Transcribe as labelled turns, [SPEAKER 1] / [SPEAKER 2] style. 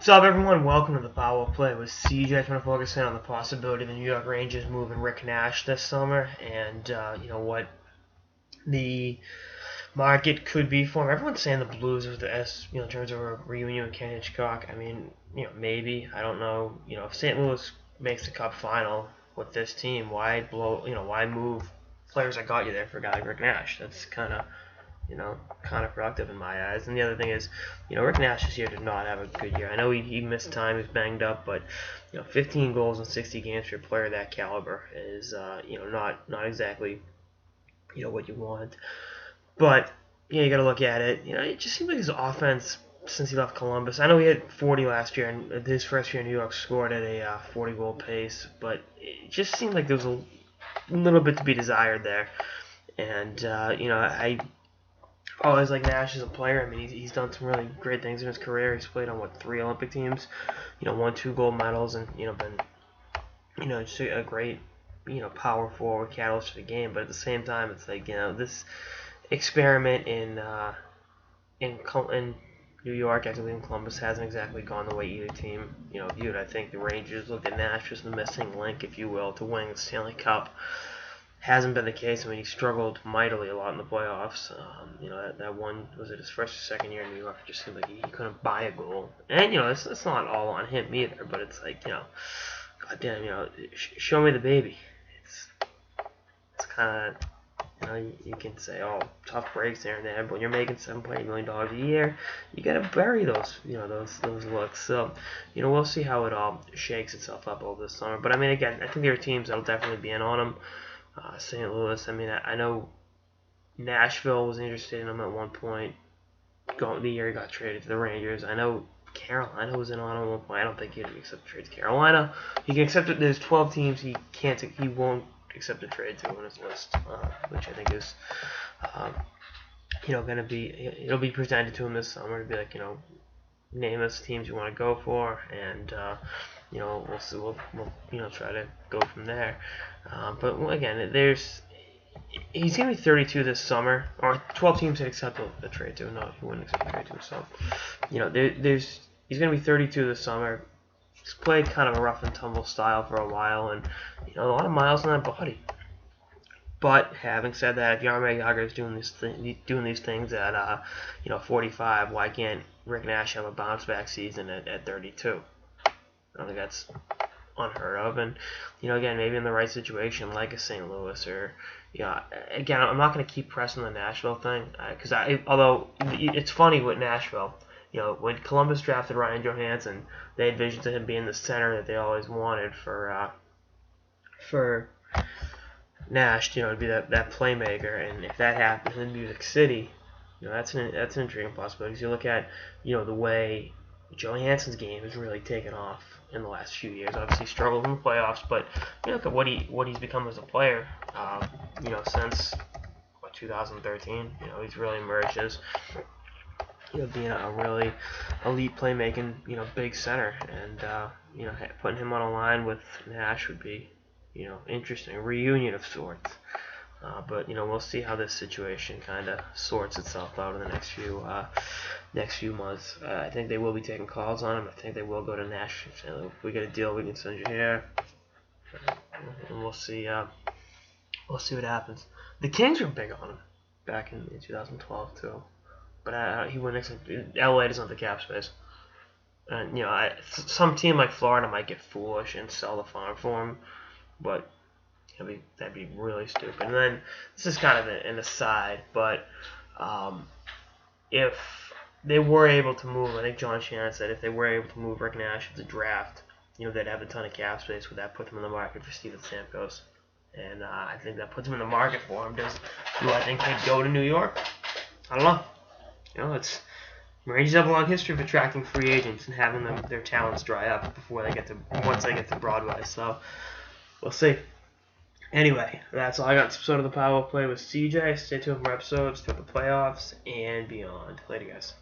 [SPEAKER 1] What's up, everyone? Welcome to the Power Play with CJ. Trying to focus in on the possibility of the New York Rangers moving Rick Nash this summer, and what the market could be for him. Everyone's saying the Blues are the S, in terms of a reunion with Ken Hitchcock. I mean, maybe. I don't know. If St. Louis makes the Cup final with this team, why why move players that got you there for a guy like Rick Nash? That's kind of counterproductive in my eyes. And the other thing is, Rick Nash this year did not have a good year. I know he missed time, he was banged up, but 15 goals in 60 games for a player of that caliber is not exactly what you want. But you got to look at it. It just seems like his offense since he left Columbus. I know he had 40 last year, and his first year in New York scored at a 40-goal pace, but it just seemed like there was a little bit to be desired there. And I always like Nash as a player. I mean, he's done some really great things in his career. He's played on 3 Olympic teams, won 2 gold medals, and been just a great power forward catalyst for the game. But at the same time, it's like this experiment in New York, actually in Columbus, hasn't exactly gone the way either team viewed. I think the Rangers looked at Nash as the missing link, if you will, to winning the Stanley Cup. Hasn't been the case. I mean, he struggled mightily a lot in the playoffs. That one, was it his first or second year in New York? It just seemed like he couldn't buy a goal. And, it's not all on him either, but it's like, goddamn, show me the baby. It's kind of, you can say, tough breaks there and there, but when you're making $7.8 million a year, you got to bury those looks. So, we'll see how it all shakes itself up over this summer. But, I mean, again, I think there are teams that'll definitely be in on him. St. Louis, I mean, I know Nashville was interested in him at one point. The year he got traded to the Rangers. I know Carolina was in on him at one point. I don't think he'd accept a trade to Carolina. He can accept it. There's 12 teams he won't accept a trade to on his list, which I think is, going to be, it'll be presented to him this summer to be like, name us teams you want to go for, and we'll see. We'll try to go from there. But again, he's gonna be 32 this summer, or 12 teams that accept the trade to. No, he wouldn't accept the trade to. So, he's gonna be 32 this summer. He's played kind of a rough and tumble style for a while, and a lot of miles on that body. But having said that, if Jaromir Jagr is doing these things at 45, why can't Rick Nash have a bounce back season at 32? I don't think that's unheard of. And again, maybe in the right situation, like a St. Louis, or again, I'm not going to keep pressing the Nashville thing, because although it's funny with Nashville. When Columbus drafted Ryan Johansson, they envisioned him being the center that they always wanted for Nash, to be that playmaker. And if that happens in Music City, that's an intriguing possibility. Because you look at the way Johansson's game has really taken off in the last few years. Obviously, struggled in the playoffs, but look at what he's become as a player. Since 2013, he's really emerged as being a really elite playmaking big center, and putting him on a line with Nash would be interesting, a reunion of sorts. But we'll see how this situation kind of sorts itself out in the next few months. I think they will be taking calls on him. I think they will go to Nash and say, if we get a deal, we can send you here. And we'll see. We'll see what happens. The Kings were big on him back in 2012 too, but he wouldn't accept. LA doesn't have the cap space, and some team like Florida might get foolish and sell the farm for him, but that'd be really stupid. And then this is kind of an aside, but if they were able to move, I think John Shannon said if they were able to move Rick Nash at the draft, they'd have a ton of cap space. Would that put them in the market for Steven Stamkos? And I think that puts him in the market for him. Do I think he'd go to New York? I don't know. Rangers have a long history of attracting free agents and having their talents dry up once they get to Broadway. So we'll see. Anyway, that's all I got. This episode of the Power Play with CJ. Stay tuned for episodes throughout the playoffs and beyond. Later, guys.